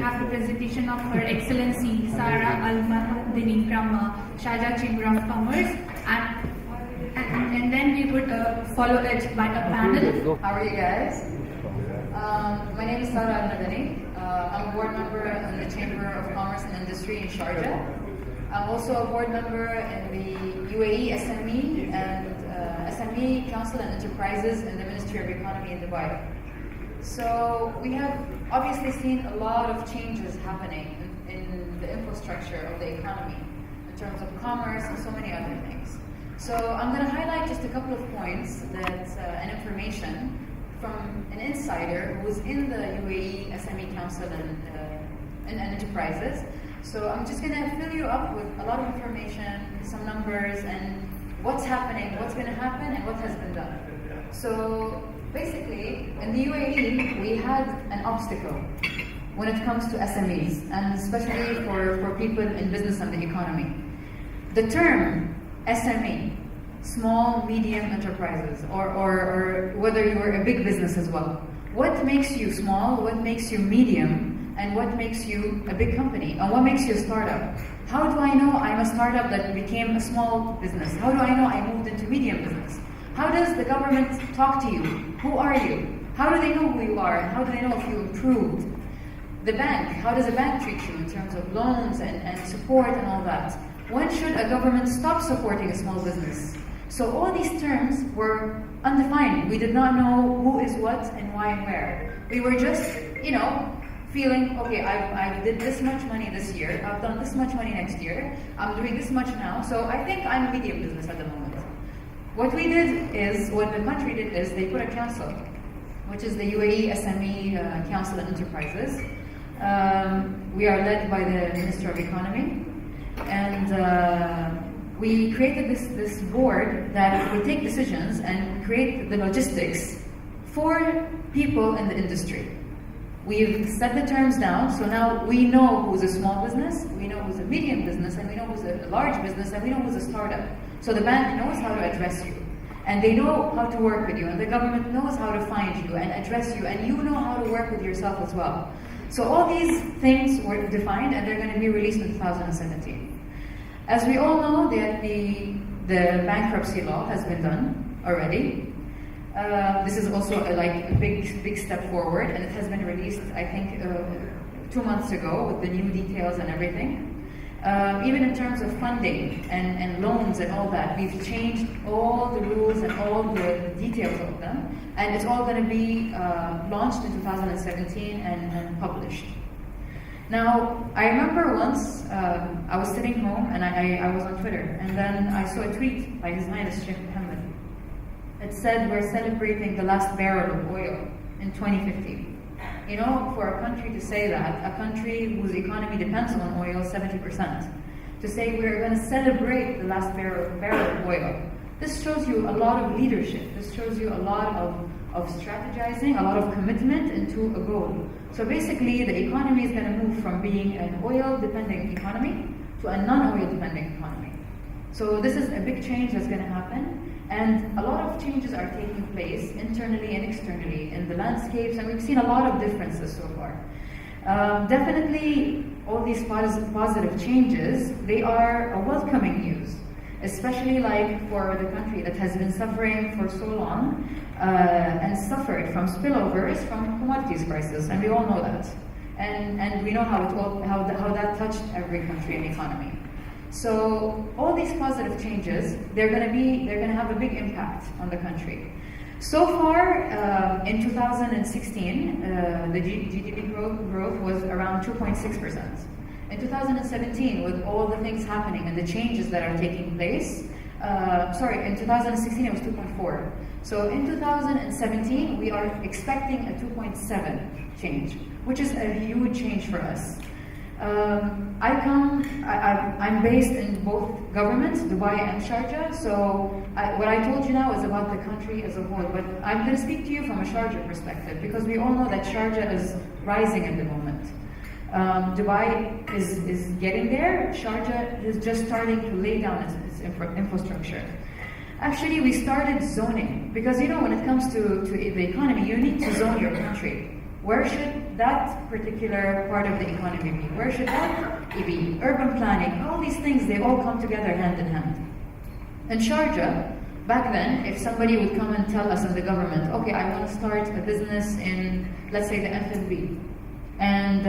have the presentation of Her Excellency Sara Al-Mahdi from Sharjah Chamber of Commerce, and then we would follow it by a panel. How are you guys? My name is Sara Al-Madani. I'm a board member in the Chamber of Commerce and Industry in Sharjah. I'm also a board member in the UAE SME and SME Council and Enterprises in the Ministry of Economy in Dubai. So we have obviously seen a lot of changes happening in the infrastructure of the economy in terms of commerce and so many other things. So I'm going to highlight just a couple of points and information from an insider who was in the UAE SME Council and Enterprises. So I'm just going to fill you up with a lot of information, some numbers, and what's happening, what's going to happen, and what has been done. So basically, in the UAE, we had an obstacle when it comes to SMEs, and especially for people in business and the economy. The term SME, small, medium enterprises, or whether you're a big business as well. What makes you small, what makes you medium, and what makes you a big company, and what makes you a startup? How do I know I'm a startup that became a small business? How do I know I moved into medium business? How does the government talk to you? Who are you? How do they know who you are, and how do they know if you improved? The bank, how does a bank treat you in terms of loans and support and all that? When should a government stop supporting a small business? So all these terms were undefined. We did not know who is what and why and where. We were just, feeling, okay, I did this much money this year, I've done this much money next year, I'm doing this much now, so I think I'm a medium business at the moment. What the country did is they put a council, which is the UAE SME Council and Enterprises. We are led by the Minister of Economy, and we created this board that will take decisions and create the logistics for people in the industry. We've set the terms down, so now we know who's a small business, we know who's a medium business, and we know who's a large business, and we know who's a startup. So the bank knows how to address you, and they know how to work with you, and the government knows how to find you and address you, and you know how to work with yourself as well. So all these things were defined, and they're going to be released in 2017. As we all know, the bankruptcy law has been done already. This is also a big step forward, and it has been released, I think, 2 months ago with the new details and everything. Even in terms of funding and loans and all that, we've changed all the rules and all the details of them, and it's all going to be launched in 2017 and published. Now, I remember once I was sitting home and I was on Twitter, and then I saw a tweet by His Highness Sheikh Mohammed. It said we're celebrating the last barrel of oil in 2050. For a country to say that, a country whose economy depends on oil 70%, to say we're going to celebrate the last barrel of oil, this shows you a lot of leadership. This shows you a lot of strategizing, a lot of commitment into a goal. So basically, the economy is going to move from being an oil-dependent economy to a non-oil-dependent economy. So this is a big change that's going to happen. And a lot of changes are taking place internally and externally in the landscapes, and we've seen a lot of differences so far. Definitely, all these positive changes, they are a welcoming news, especially for the country that has been suffering for so long and suffered from spillovers from commodities prices, and we all know that. And we know how that touched every country and economy. So all these positive changes, they're going to have a big impact on the country. So far, in 2016, the GDP growth was around 2.6%. In 2017, with all the things happening and the changes that are taking place, in 2016 it was 2.4. So in 2017, we are expecting a 2.7 change, which is a huge change for us. I'm based in both governments, Dubai and Sharjah, so what I told you now is about the country as a whole, but I'm going to speak to you from a Sharjah perspective, because we all know that Sharjah is rising at the moment. Dubai is getting there. Sharjah is just starting to lay down its infrastructure. Actually, we started zoning, because when it comes to the economy, you need to zone your country. Where should that particular part of the economy be? Where should that be? Urban planning, all these things, they all come together hand in hand. In Sharjah, back then, if somebody would come and tell us in the government, okay, I want to start a business in, let's say, the F&B, and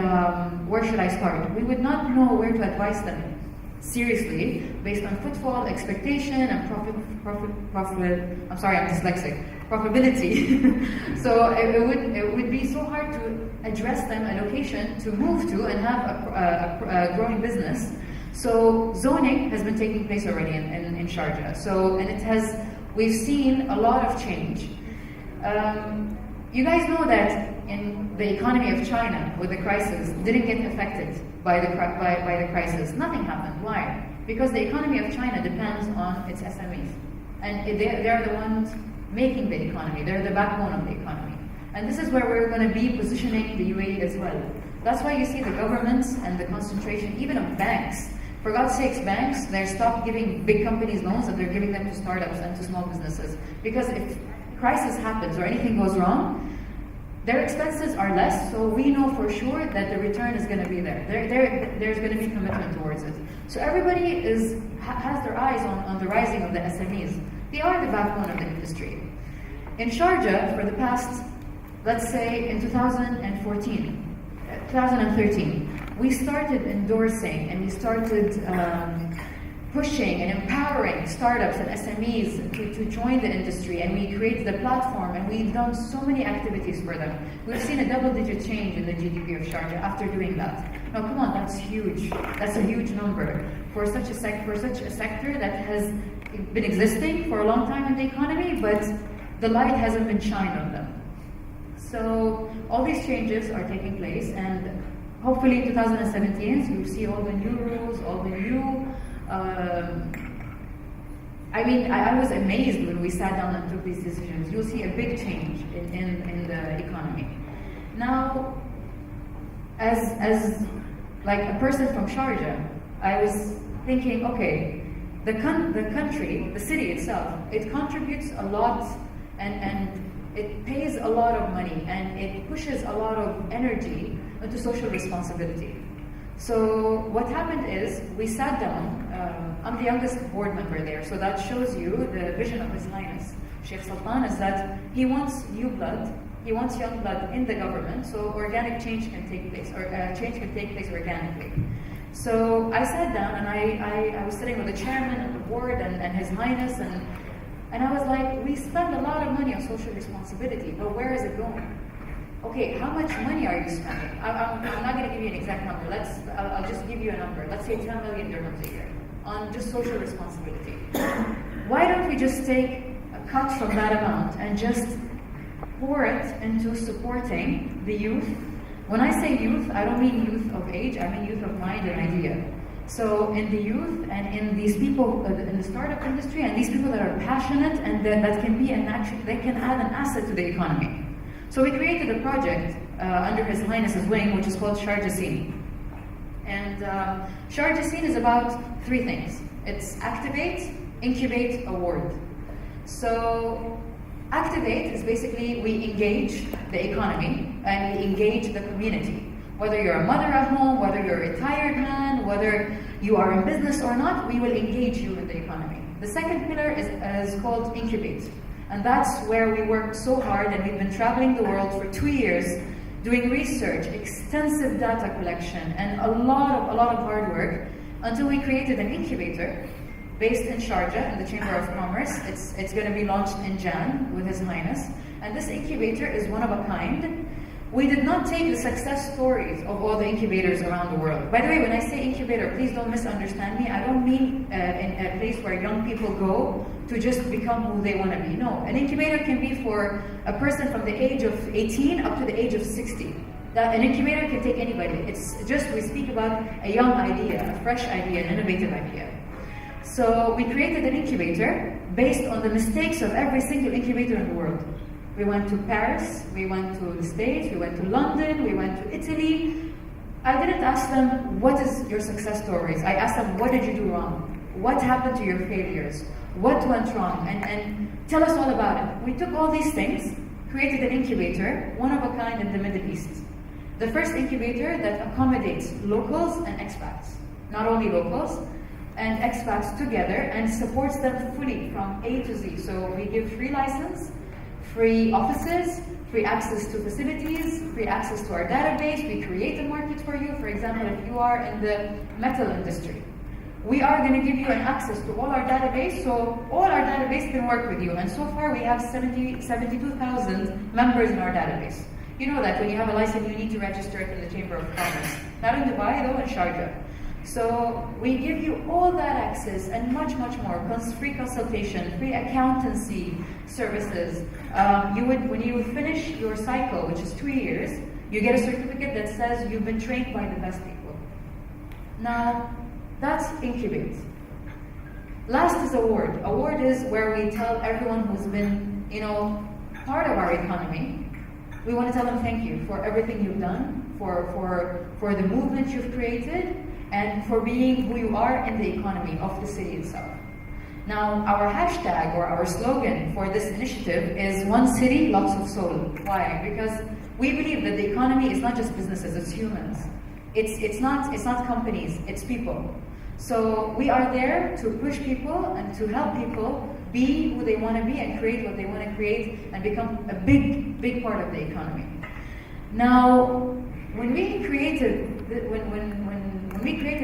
where should I start? We would not know where to advise them seriously, based on footfall, expectation, and I'm sorry, I'm dyslexic, profitability. So it would be so hard to address them a location to move to and have a growing business. So zoning has been taking place already in Sharjah. So, and we've seen a lot of change. You guys know that in the economy of China, with the crisis, didn't get affected by the crisis. Nothing happened. Why? Because the economy of China depends on its SMEs. And they're the ones making the economy. They're the backbone of the economy. And this is where we're going to be positioning the UAE as well. That's why you see the governments and the concentration, even of banks. For God's sakes, banks, they're stopped giving big companies loans and they're giving them to startups and to small businesses. Because if crisis happens or anything goes wrong, their expenses are less, so we know for sure that the return is going to be there. There's going to be commitment towards it. So everybody has their eyes on the rising of the SMEs. They are the backbone of the industry. In Sharjah, for the past, let's say in 2013, we started endorsing and we started pushing and empowering startups and SMEs to join the industry, and we created a platform and we've done so many activities for them. We've seen a double-digit change in the GDP of Sharjah after doing that. Now, come on, that's huge. That's a huge number for such a sector that has been existing for a long time in the economy, but the light hasn't been shined on them. So all these changes are taking place, and hopefully in 2017 you'll see all the new rules, all the new I was amazed when we sat down and took these decisions. You'll see a big change in the economy. Now, as like a person from Sharjah, I was thinking, okay, the country, the city itself, it contributes a lot and it pays a lot of money and it pushes a lot of energy into social responsibility. So what happened is we sat down. I'm the youngest board member there, so that shows you the vision of His Highness Sheikh Sultan is that he wants new blood. He wants young blood in the government, so organic change can take place, or change can take place organically. So I sat down and I was sitting with the chairman of the board and His Highness, and I was like, we spend a lot of money on social responsibility, but where is it going? Okay, how much money are you spending? I'm not going to give you an exact number. I'll just give you a number. Let's say 10 million dirhams a year on just social responsibility. Why don't we just take a cut from that amount and just pour it into supporting the youth? When I say youth, I don't mean youth of age, I mean youth of mind and idea. So in the youth and in these people in the startup industry and these people that are passionate and that can be they can add an asset to the economy. So we created a project under His Highness's wing, which is called Sharjah Scene. And Sharjah Scene is about three things. It's activate, incubate, award. So activate is basically we engage the economy and we engage the community. Whether you're a mother at home, whether you're a retired man, whether you are in business or not, we will engage you in the economy. The second pillar is called incubate. And that's where we worked so hard, and we've been traveling the world for 2 years, doing research, extensive data collection, and a lot of hard work, until we created an incubator based in Sharjah in the Chamber of Commerce. It's going to be launched in Jan with His Highness. And this incubator is one of a kind. We did not take the success stories of all the incubators around the world. By the way, when I say incubator, please don't misunderstand me. I don't mean in a place where young people go to just become who they want to be. No, an incubator can be for a person from the age of 18 up to the age of 60. An incubator can take anybody. It's just, we speak about a young idea, a fresh idea, an innovative idea. So we created an incubator based on the mistakes of every single incubator in the world. We went to Paris, we went to the States, we went to London, we went to Italy. I didn't ask them, what is your success stories? I asked them, what did you do wrong? What happened to your failures? What went wrong? And tell us all about it. We took all these things created an incubator, one of a kind in the Middle East. The first incubator that accommodates locals and expats, not only locals, and expats together, and supports them fully from A to Z. So we give free license, free offices, free access to facilities, free access to our database. We create a market for you. For example, if you are in the metal industry, we are going to give you an access to all our database, so all our database can work with you. And so far we have 72,000 members in our database. You know that when you have a license, you need to register it in the Chamber of Commerce. Not in Dubai though, in Sharjah. So we give you all that access and much, much more. Free consultation, free accountancy services. When you finish your cycle, which is 2 years, you get a certificate that says you've been trained by the best people. Now, that's Incubate. Last is Award. Award is where we tell everyone who's been, part of our economy. We want to tell them thank you for everything you've done, for the movement you've created, and for being who you are in the economy of the city itself. Now, our hashtag or our slogan for this initiative is One City, Lots of Soul. Why? Because we believe that the economy is not just businesses, it's humans. It's not companies, it's people. So we are there to push people and to help people be who they want to be and create what they want to create and become a big, big part of the economy. Now, when we created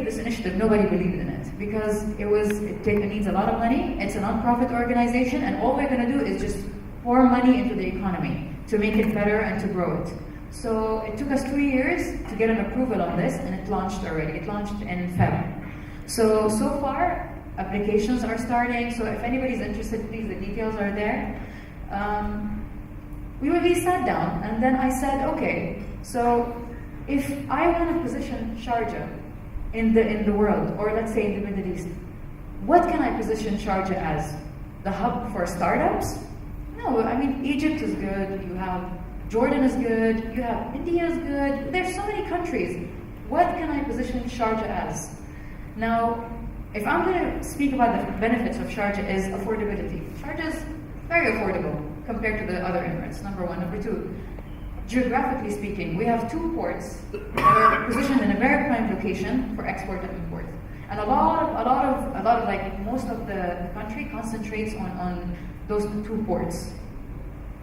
this initiative, nobody believed in it because it needs a lot of money. It's a non-profit organization, and all we're going to do is just pour money into the economy to make it better and to grow it. So it took us 2 years to get an approval on this, and it launched already. It launched in February. So far, applications are starting. So if anybody's interested, please, the details are there. We sat down, and then I said, okay, so if I want to position Sharjah in the world, or let's say in the Middle East, what can I position Sharjah as? The hub for startups? No, I mean, Egypt is good, you have Jordan is good, you have India is good, there's so many countries. What can I position Sharjah as? Now, if I'm going to speak about the benefits of Sharjah is affordability. Sharjah is very affordable compared to the other Emirates, number one. Number two, geographically speaking, we have 2 ports that are positioned in a very prime location for export and import. And a lot of like most of the country concentrates on those 2 ports.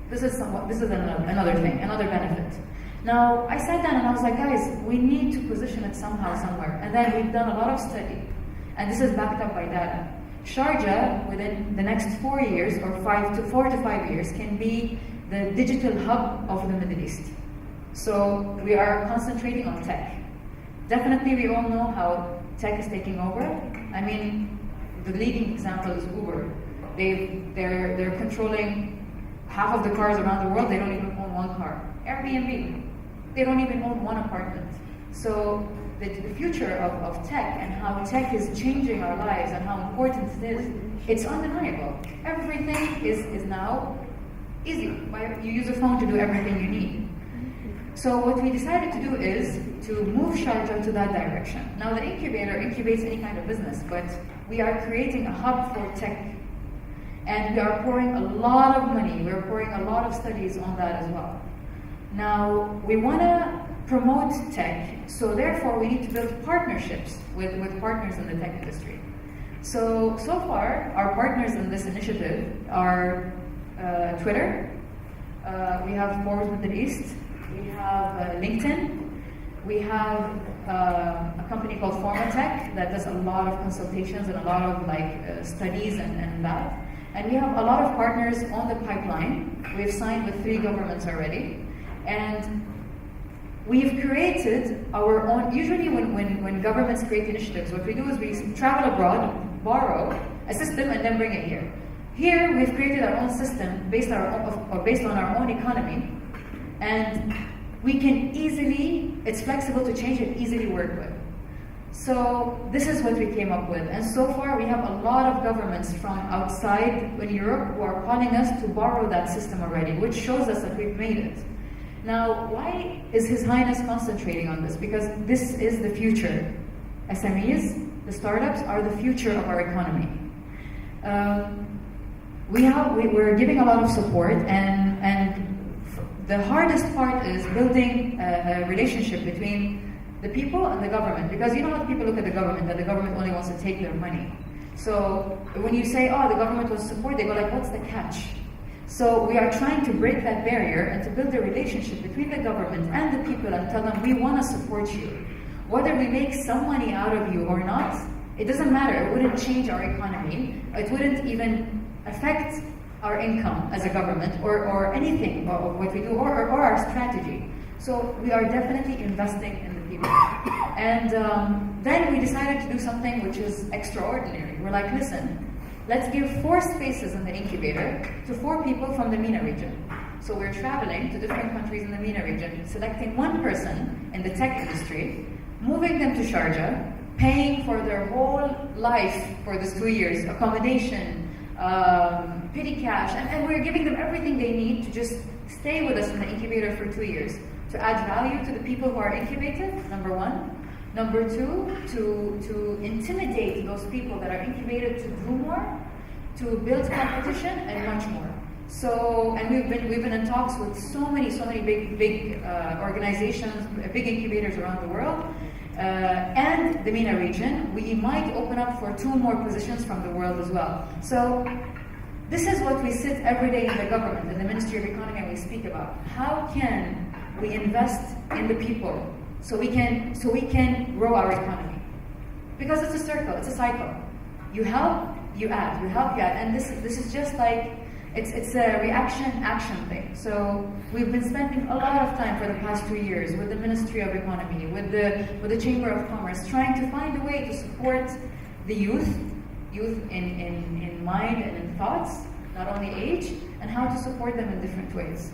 This is another thing, another benefit. Now, I sat down and I was like, guys, we need to position it somehow, somewhere. And then we've done a lot of study. And this is backed up by data. Sharjah, within the next 4 years, or 4 to 5 years, can be the digital hub of the Middle East. So we are concentrating on tech. Definitely, we all know how tech is taking over. I mean, the leading example is Uber. They're controlling half of the cars around the world. They don't even own 1 car. Airbnb, they don't even own 1 apartment. So the future of tech and how tech is changing our lives and how important it is, it's undeniable. Everything is now easy. You use a phone to do everything you need. So what we decided to do is to move Sharjah to that direction. Now the incubator incubates any kind of business, but we are creating a hub for tech. And we are pouring a lot of money, we're pouring a lot of studies on that as well. Now, we want to promote tech, so therefore we need to build partnerships with partners in the tech industry. So far, our partners in this initiative are Twitter, we have Forbes Middle East, we have LinkedIn, we have a company called Formatech that does a lot of consultations and a lot of studies and that. And we have a lot of partners on the pipeline. We've signed with 3 governments already. And we've created our own, usually when governments create initiatives, what we do is we travel abroad, borrow a system, and then bring it here. Here, we've created our own system based on our own economy, and we can easily, it's flexible to change and easily work with. So this is what we came up with, and so far we have a lot of governments from outside in Europe who are calling us to borrow that system already, which shows us that we've made it. Now, why is His Highness concentrating on this? Because this is the future. SMEs, the startups, are the future of our economy. We're giving a lot of support, and the hardest part is building a relationship between the people and the government, because you know how people look at the government, that the government only wants to take their money. So when you say, oh, the government wants support, they go like, what's the catch? So we are trying to break that barrier and to build a relationship between the government and the people and tell them, we want to support you. Whether we make some money out of you or not, it doesn't matter. It wouldn't change our economy. It wouldn't even affect our income as a government or anything of what we do or our strategy. So we are definitely investing in the people. And then we decided to do something which is extraordinary. We're like, listen, let's give 4 spaces in the incubator to 4 people from the MENA region. So we're traveling to different countries in the MENA region, selecting 1 person in the tech industry, moving them to Sharjah, paying for their whole life for this 2 years, accommodation, petty cash, and we're giving them everything they need to just stay with us in the incubator for 2 years, to add value to the people who are incubated, number 1. Number 2, to intimidate those people that are incubated to do more, to build competition, and much more. So, and we've been in talks with so many big organizations, big incubators around the world, and the MENA region. We might open up for 2 more positions from the world as well. So, this is what we sit every day in the government, in the Ministry of Economy, and we speak about. How can we invest in the people so we can grow our economy? Because it's a circle, it's a cycle. You help, you add, you help, you add, and this is just like it's a reaction-action thing. So we've been spending a lot of time for the past 2 years with the Ministry of Economy, with the Chamber of Commerce, trying to find a way to support the youth in mind and in thoughts, not only age, and how to support them in different ways.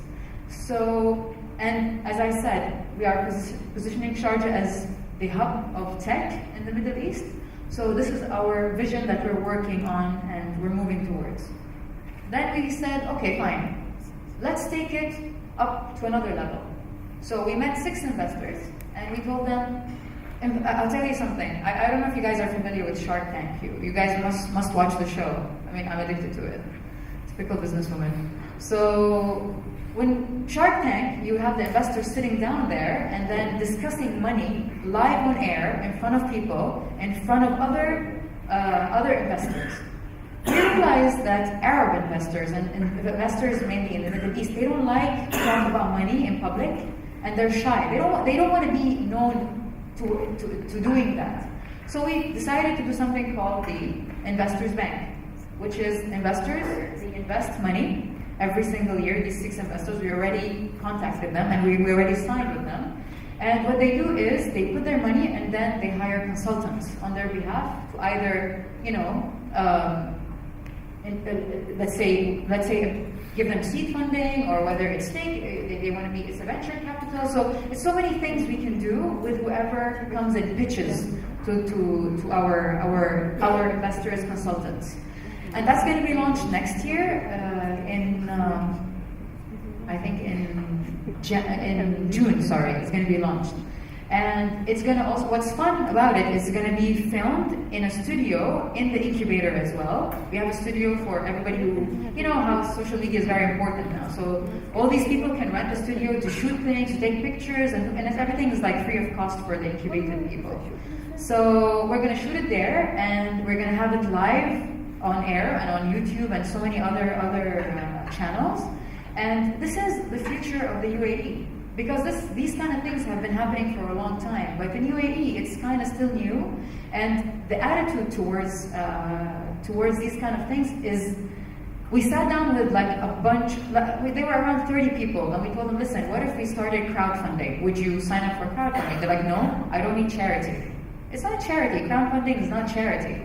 So, and as I said, we are positioning Sharjah as the hub of tech in the Middle East. So this is our vision that we're working on and we're moving towards. Then we said, okay, fine, let's take it up to another level. So we met 6 investors and we told them, and I'll tell you something, I don't know if you guys are familiar with Shark Tank. You guys must watch the show. I mean, I'm addicted to it. Typical businesswoman. So when Shark Tank, you have the investors sitting down there and then discussing money live on air in front of people, in front of other investors. We realized that Arab investors and investors mainly in the Middle East, they don't like to talk about money in public, and they're shy. They don't want to be known to doing that. So we decided to do something called the Investors Bank, which is investors, they invest money every single year. These 6 investors, we already contacted them and we already signed with them. And what they do is they put their money and then they hire consultants on their behalf to either, let's say give them seed funding, or whether it's they want to be, it's a venture capital. So it's so many things we can do with whoever comes and pitches to our investors, consultants. And that's going to be launched next year I think in June, sorry, it's going to be launched. And it's going to also, what's fun about it is it's going to be filmed in a studio in the incubator as well. We have a studio for everybody who, you know how social media is very important now. So all these people can rent a studio to shoot things, to take pictures, and everything is like free of cost for the incubated people. So we're going to shoot it there, and we're going to have it live on air and on YouTube and so many other channels. And this is the future of the UAE. Because these kind of things have been happening for a long time, but in UAE it's kind of still new, and the attitude towards these kind of things is, we sat down with like a bunch, they were around 30 people, and we told them, listen, what if we started crowdfunding? Would you sign up for crowdfunding? They're like, no, I don't need charity. It's not charity, crowdfunding is not charity.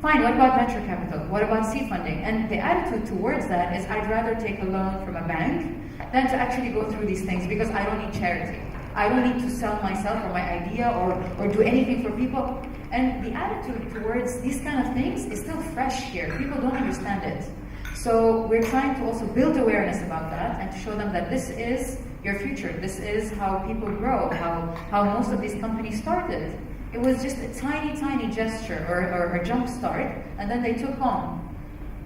Fine, what about venture capital? What about seed funding? And the attitude towards that is, I'd rather take a loan from a bank than to actually go through these things, because I don't need charity. I don't need to sell myself or my idea or do anything for people. And the attitude towards these kind of things is still fresh here. People don't understand it. So we're trying to also build awareness about that and to show them that this is your future. This is how people grow, how most of these companies started. It was just a tiny gesture or a jump start, and then they took on.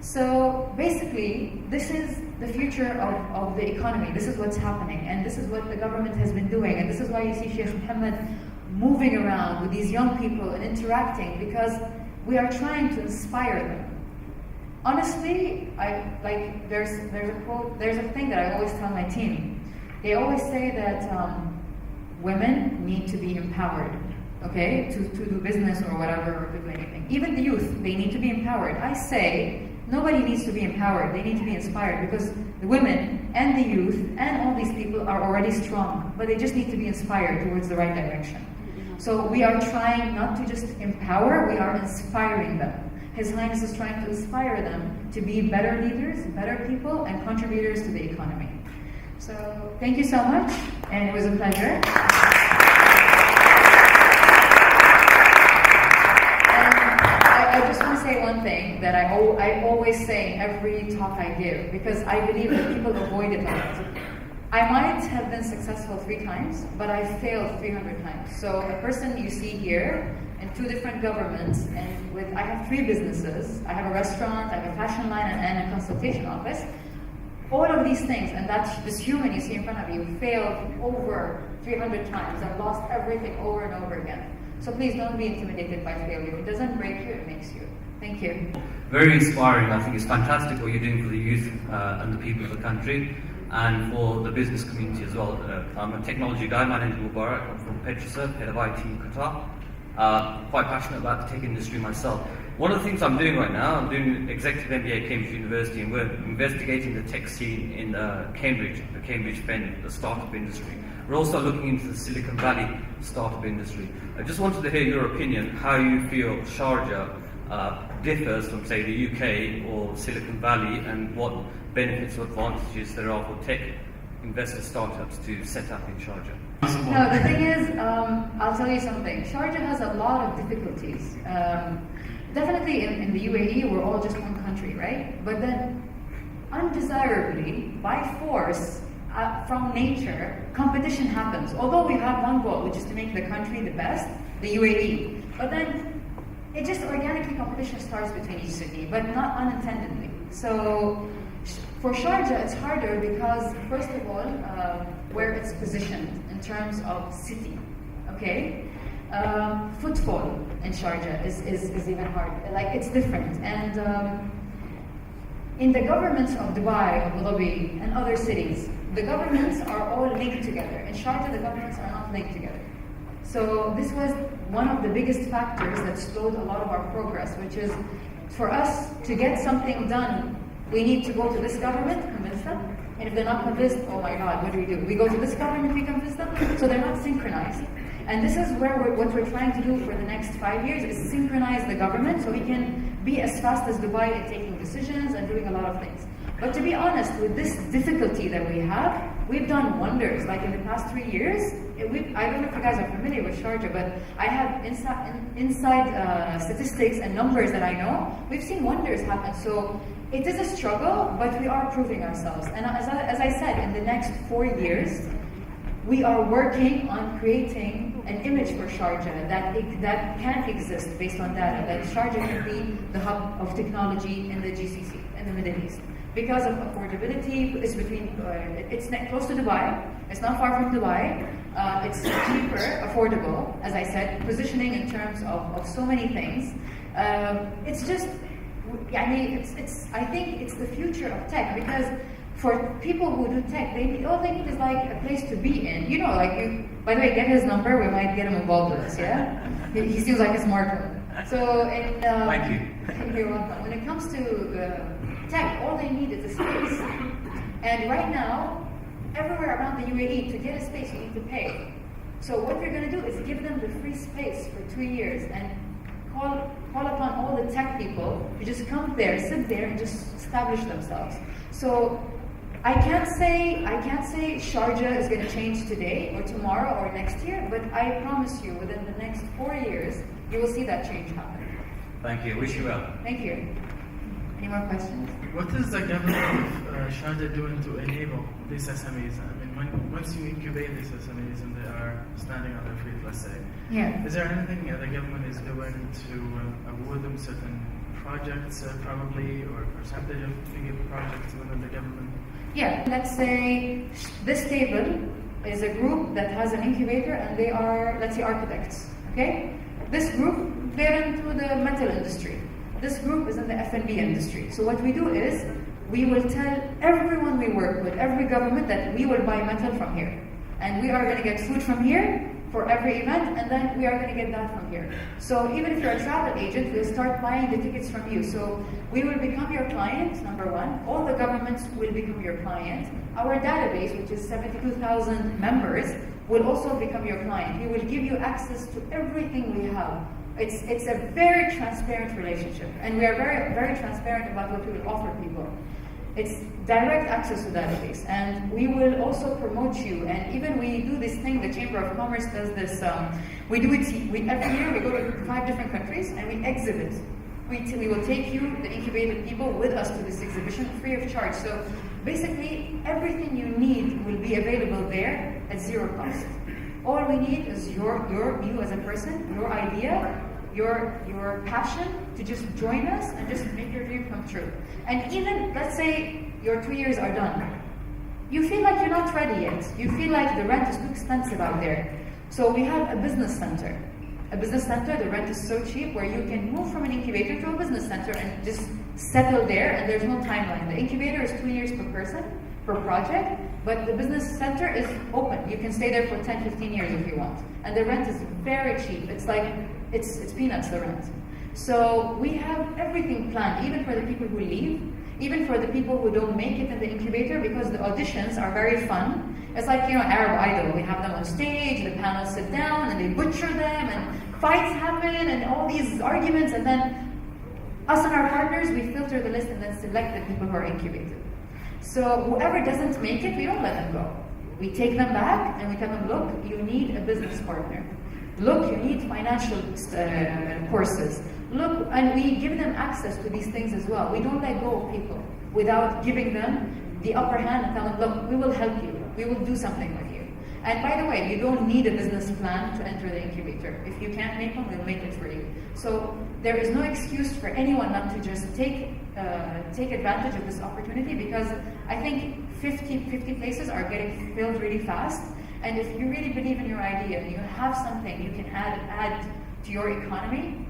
So basically, this is the future of the economy. This is what's happening, and this is what the government has been doing, and this is why you see Sheikh Mohammed moving around with these young people and interacting, because we are trying to inspire them. Honestly, there's a quote, there's a thing that I always tell my team. They always say that women need to be empowered, okay, to do business or whatever, or to do anything. Even the youth, they need to be empowered. I say nobody needs to be empowered. They need to be inspired, because the women and the youth and all these people are already strong, but they just need to be inspired towards the right direction. So we are trying not to just empower, we are inspiring them. His Highness is trying to inspire them to be better leaders, better people, and contributors to the economy. So thank you so much, and it was a pleasure. I just want to say one thing that I always say in every talk I give, because I believe that people avoid it a lot. I might have been successful 3 times, but I failed 300 times. So a person you see here in 2 different governments, and I have 3 businesses. I have a restaurant, I have a fashion line, and a consultation office. All of these things, and this human you see in front of you, failed over 300 times and lost everything over and over again. So please don't be intimidated by failure. It doesn't break you, it makes you. Thank you. Very inspiring. I think it's fantastic what you're doing for the youth and the people of the country, and for the business community as well. I'm a technology guy. My name is Mubarak. I'm from Petroserve, head of IT in Qatar. Quite passionate about the tech industry myself. One of the things I'm doing right now, I'm doing executive MBA at Cambridge University, and we're investigating the tech scene in Cambridge, the Cambridge Fen, the startup industry. We're also looking into the Silicon Valley startup industry. I just wanted to hear your opinion, how you feel Sharjah differs from, say, the UK or Silicon Valley, and what benefits or advantages there are for tech investor startups to set up in Sharjah. No, the thing is, I'll tell you something. Sharjah has a lot of difficulties. Definitely in the UAE, we're all just one country, right? But then, undesirably, by force, from nature, competition happens. Although we have one goal, which is to make the country the best, the UAE. But then, it just organically competition starts between each city, but not unintendedly. So, for Sharjah, it's harder because, first of all, where it's positioned in terms of city, okay? Footfall in Sharjah is even harder. Like, it's different. And in the governments of Dubai, Abu Dhabi, and other cities, the governments are all linked together. In Sharjah, the governments are not linked together. So this was one of the biggest factors that slowed a lot of our progress, which is, for us to get something done, we need to go to this government, convince them, and if they're not convinced, oh my God, what do? We go to this government, we convince them, so they're not synchronized. And this is where what we're trying to do for the next 5 years, is synchronize the government so we can be as fast as Dubai in taking decisions and doing a lot of things. But to be honest, with this difficulty that we have, we've done wonders. Like in the past 3 years, I don't know if you guys are familiar with Sharjah, but I have inside statistics and numbers that I know. We've seen wonders happen. So it is a struggle, but we are proving ourselves. And as I said, in the next 4 years, we are working on creating an image for Sharjah that can exist based on data, that Sharjah can be the hub of technology in the GCC, in the Middle East. Because of affordability, it's close to Dubai, it's not far from Dubai, it's cheaper, affordable, as I said, positioning in terms of so many things. It's just, I think it's the future of tech, because for people who do tech, all they need is like a place to be in. You know, like by the way, get his number, we might get him involved with this, yeah? He seems like a smart one. So, Thank you. You're welcome. When it comes to tech, all they need is a space. And right now, everywhere around the UAE, to get a space, you need to pay. So what we're going to do is give them the free space for 2 years and call upon all the tech people to just come there, sit there, and just establish themselves. So I can't say Sharjah is going to change today or tomorrow or next year, but I promise you, within the next 4 years, you will see that change happen. Thank you. Wish you well. Thank you. Any more questions? What is the government of Sharjah doing to enable these SMEs? I mean, once you incubate these SMEs and they are standing on their feet, let's say, Yeah. is there anything the government is doing to award them certain projects, probably, or percentage of bigger projects within the government? Yeah, let's say this table is a group that has an incubator and they are, let's say, architects, okay? This group, they're into the metal industry. This group is in the F&B industry. So what we do is, we will tell everyone we work with, every government, that we will buy metal from here. And we are going to get food from here for every event, and then we are going to get that from here. So even if you're a travel agent, we'll start buying the tickets from you. So we will become your client, number one. All the governments will become your client. Our database, which is 72,000 members, will also become your client. We will give you access to everything we have. It's a very transparent relationship, and we are very, very transparent about what we will offer people. It's direct access to database, and we will also promote you. And even we do this thing, the Chamber of Commerce does this. We do it. Every year we go to 5 different countries and we exhibit. We will take you, the incubated people, with us to this exhibition free of charge. So basically, everything you need will be available there at zero cost. All we need is you as a person, your idea, your passion to just join us and just make your dream come true. And even, let's say, your 2 years are done. You feel like you're not ready yet. You feel like the rent is too expensive out there. So we have a business center. A business center, the rent is so cheap where you can move from an incubator to a business center and just settle there, and there's no timeline. The incubator is 2 years per person, per project, but the business center is open. You can stay there for 10, 15 years if you want. And the rent is very cheap. It's like, it's peanuts, the rent. So we have everything planned, even for the people who leave, even for the people who don't make it in the incubator, because the auditions are very fun. It's like, Arab Idol. We have them on stage, the panels sit down, and they butcher them, and fights happen, and all these arguments, and then us and our partners, we filter the list and then select the people who are incubated. So whoever doesn't make it, we don't let them go. We take them back, and we tell them, look, you need a business partner. Look, you need financial courses. Look, and we give them access to these things as well. We don't let go of people without giving them the upper hand and tell them, look, we will help you. We will do something with you. And by the way, you don't need a business plan to enter the incubator. If you can't make one, we'll make it for you. So there is no excuse for anyone not to just take advantage of this opportunity, because I think 50 places are getting filled really fast. And if you really believe in your idea and you have something you can add to your economy,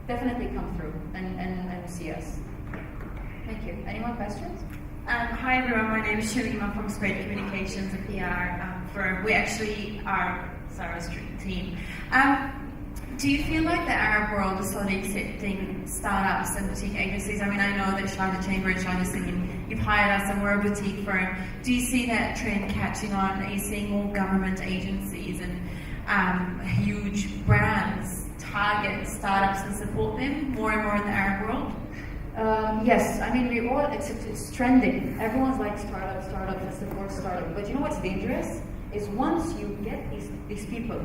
definitely come through and see us. Thank you. Any more questions? Hi everyone, my name is Shalima from Spread Communications, a PR firm. We actually are Sarah's team. Do you feel like the Arab world is slowly accepting startups and boutique agencies? I mean, I know that Sharjah Chamber and Sharjah Singing, you've hired us and we're a boutique firm. Do you see that trend catching on? Are you seeing more government agencies and huge brands target startups and support them more and more in the Arab world? Yes, I mean, it's trending. Everyone's like startup, and support startup. But you know what's dangerous? Is once you get these people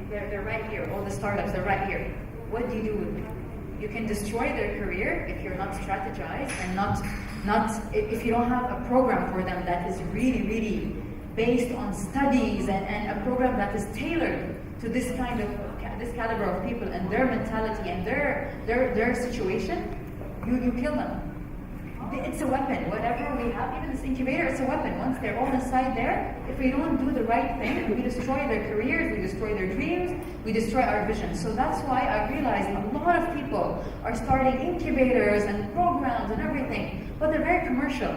they're right here, all the startups, they're right here. What do you do with them? You can destroy their career if you're not strategized and if you don't have a program for them that is really, really based on studies and a program that is tailored to this caliber of people and their mentality and their situation. You kill them. It's a weapon. Whatever we have, even this incubator, it's a weapon. Once they're all inside there, if we don't do the right thing, we destroy their careers, we destroy their dreams, we destroy our vision. So that's why I realized a lot of people are starting incubators and programs and everything, but they're very commercial.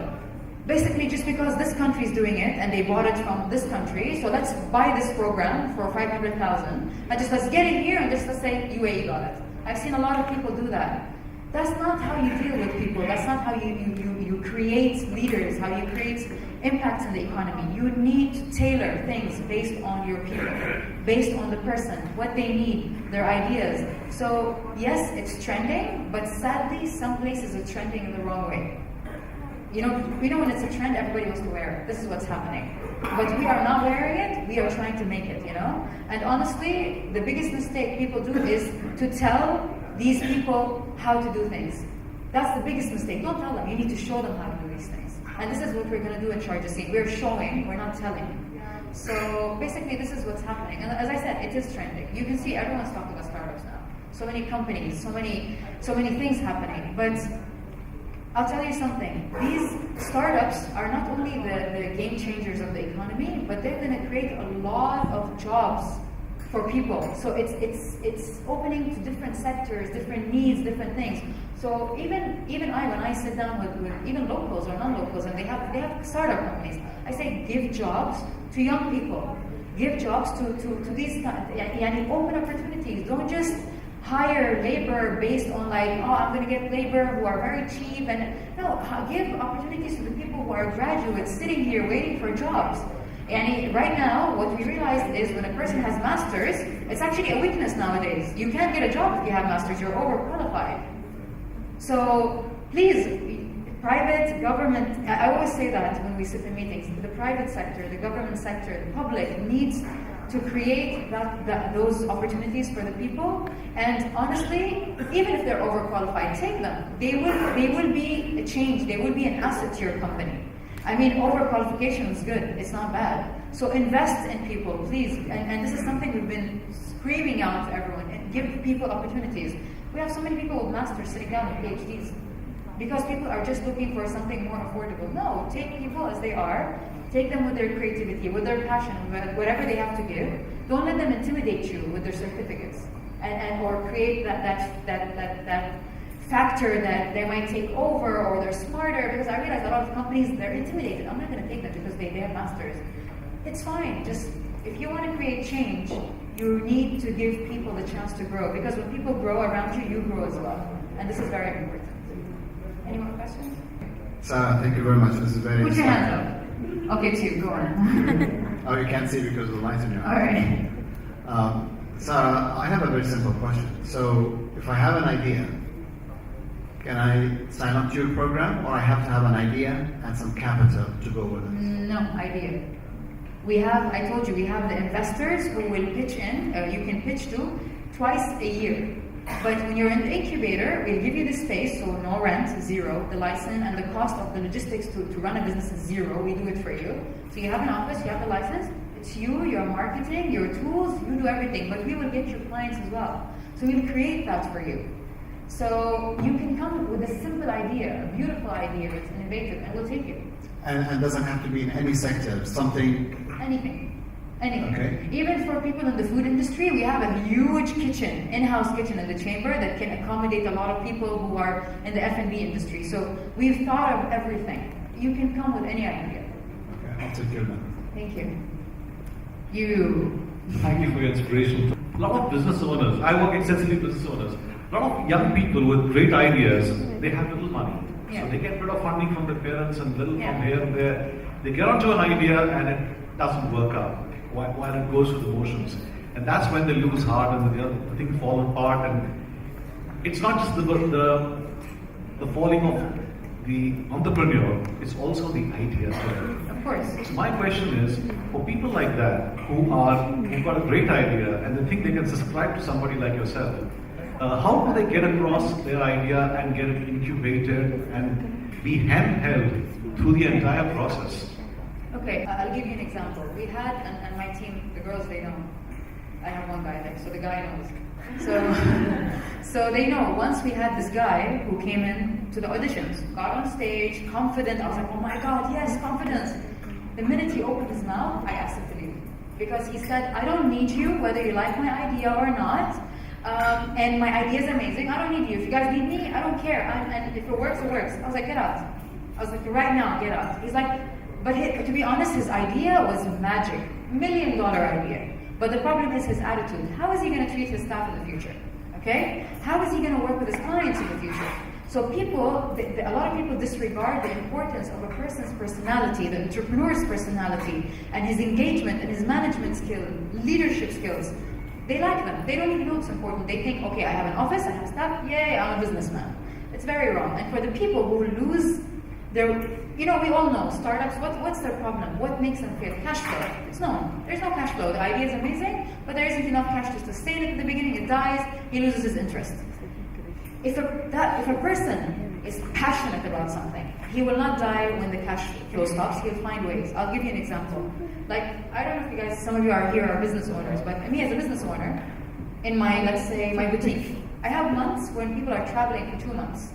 Basically, just because this country is doing it and they bought it from this country, so let's buy this program for 500,000 and just let's get it here and just let's say UAE got it. I've seen a lot of people do that. That's not how you deal with people. That's not how you create leaders, how you create impacts in the economy. You need to tailor things based on your people, based on the person, what they need, their ideas. So yes, it's trending, but sadly, some places it's trending in the wrong way. We know when it's a trend, everybody wants to wear it. This is what's happening. But we are not wearing it, we are trying to make it, And honestly, the biggest mistake people do is to tell these people how to do things. That's the biggest mistake. Don't tell them. You need to show them how to do these things. And this is what we're going to do in Sharjah Scene. We're showing, we're not telling. So basically, this is what's happening. And as I said, it is trending. You can see everyone's talking about startups now. So many companies, so many things happening. But I'll tell you something. These startups are not only the game changers of the economy, but they're going to create a lot of jobs for people. So it's opening to different sectors, different needs, different things. So even I, when I sit down with even locals or non-locals, and they have startup companies, I say give jobs to young people, give jobs to these, open opportunities. Don't just hire labor based on like, oh, I'm going to get labor who are very cheap, and no, give opportunities to the people who are graduates sitting here waiting for jobs. And right now, what we realized is when a person has masters, it's actually a weakness nowadays. You can't get a job if you have masters, you're overqualified. So please, private, government, I always say that when we sit in meetings, the private sector, the government sector, the public needs to create those opportunities for the people. And honestly, even if they're overqualified, take them. They will be a change, they will be an asset to your company. I mean, overqualification is good, it's not bad. So invest in people, please. And this is something we've been screaming out to everyone, and give people opportunities. We have so many people with masters sitting down with PhDs because people are just looking for something more affordable. No, take people as they are, take them with their creativity, with their passion, with whatever they have to give. Don't let them intimidate you with their certificates or create that factor that they might take over or they're smarter, because I realize a lot of companies, they're intimidated. I'm not going to take them because they have masters. It's fine. Just if you want to create change, you need to give people the chance to grow, because when people grow around you, you grow as well. And this is very important. Any more questions? Sarah, thank you very much. This is very Put your inspiring. hands up. Okay, two, go on. Oh, you can't see because of the light in your All eyes. right. Sarah, I have a very simple question. So, if I have an idea, can I sign up to your program, or I have to have an idea and some capital to go with it? No idea. I told you, we have the investors who will pitch in, you can pitch to, twice a year. But when you're in the incubator, we'll give you the space, so no rent, zero, the license, and the cost of the logistics to run a business is zero. We do it for you. So you have an office, you have the license, it's you, your marketing, your tools, you do everything, but we will get your clients as well. So we'll create that for you. So you can come with a simple idea, a beautiful idea, it's innovative, and we'll take it. And doesn't have to be in any sector, something... Anything. Okay. Even for people in the food industry, we have a huge kitchen, in-house kitchen in the chamber that can accommodate a lot of people who are in the F&B industry. So we've thought of everything. You can come with any idea. Okay, I'll take your number. Thank you. You. Thank you for your inspiration. A lot of business owners, I work extensively with business owners, a lot of young people with great ideas, they have little money. Yeah. So they get a bit of funding from their parents and little Yeah. from here and there. They get onto an idea and it doesn't work out while it goes through the motions. And that's when they lose heart and the thing falls apart. And it's not just the falling of the entrepreneur, it's also the idea. Of course. So my question is, for people like that who've got a great idea and they think they can subscribe to somebody like yourself, how do they get across their idea and get it incubated and be handheld through the entire process? Okay, I'll give you an example. We had, and my team, the girls, they know. I have one guy there, so the guy knows. So they know. Once we had this guy who came in to the auditions, got on stage, confident. I was like, oh my God, yes, confidence. The minute he opened his mouth, I asked him to leave. Because he said, I don't need you, whether you like my idea or not. And my idea is amazing. I don't need you. If you guys need me, I don't care. And if it works, it works. I was like, get out. I was like, right now, get out. He's like, but to be honest, his idea was magic. $1 million idea. But the problem is his attitude. How is he going to treat his staff in the future? Okay? How is he going to work with his clients in the future? So people, a lot of people disregard the importance of a person's personality, the entrepreneur's personality, and his engagement and his management skills, leadership skills. They like them. They don't even know it's important. They think, okay, I have an office, I have staff, yay, I'm a businessman. It's very wrong. And for the people who lose their, we all know, startups, what's their problem? What makes them fail? Cash flow. It's known. There's no cash flow. The idea is amazing, but there isn't enough cash to sustain it at the beginning. It dies, he loses his interest. If a person is passionate about something, he will not die when the cash flow stops. He'll find ways. I'll give you an example. Like, I don't know if you guys, some of you are here are business owners, but me as a business owner, in my, let's say, my boutique, I have months when people are traveling for 2 months.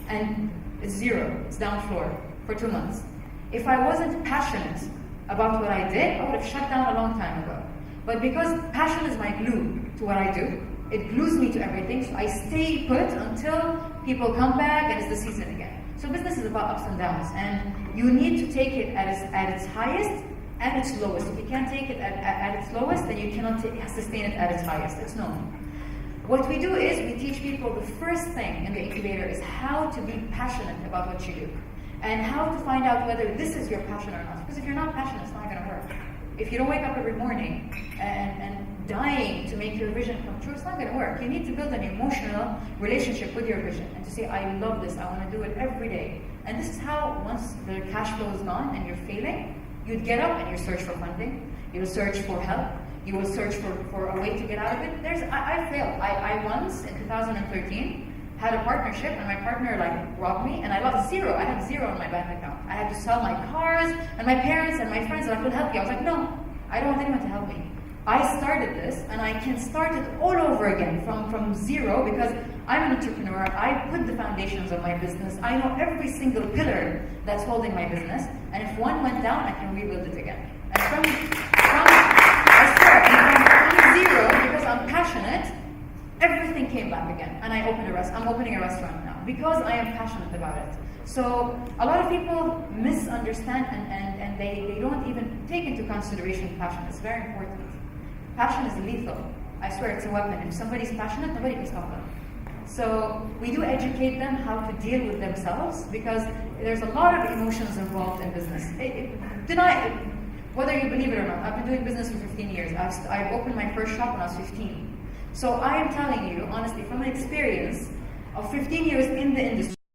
And It's zero. It's down floor for 2 months. If I wasn't passionate about what I did, I would have shut down a long time ago. But because passion is my glue to what I do, it glues me to everything, so I stay put until people come back and it's the season again. So business is about ups and downs, and you need to take it at its highest and its lowest. If you can't take it at its lowest, then you cannot sustain it at its highest. It's known. What we do is we teach people the first thing in the incubator is how to be passionate about what you do, and how to find out whether this is your passion or not. Because if you're not passionate, it's not going to work. If you don't wake up every morning and dying to make your vision come true, it's not going to work. You need to build an emotional relationship with your vision and to say, I love this, I want to do it every day. And this is how, once the cash flow is gone and you're failing, you'd get up and you search for funding, you'll search for help, you will search for a way to get out of it. I failed. I once, in 2013, had a partnership and my partner robbed me and I lost zero. I had zero in my bank account. I had to sell my cars and my parents and my friends, and I couldn't help you. I was like, no, I don't want anyone to help me. I started this and I can start it all over again from zero because I'm an entrepreneur. I put the foundations of my business. I know every single pillar that's holding my business, and if one went down, I can rebuild it again. And from zero, because I'm passionate, everything came back again, and I'm opening a restaurant now because I am passionate about it. So a lot of people misunderstand and they don't even take into consideration passion. It's very important. Passion is lethal. I swear it's a weapon. If somebody's passionate, nobody can stop them. So we do educate them how to deal with themselves because there's a lot of emotions involved in business. Whether you believe it or not, I've been doing business for 15 years. I've opened my first shop when I was 15. So I am telling you, honestly, from an experience of 15 years in the industry,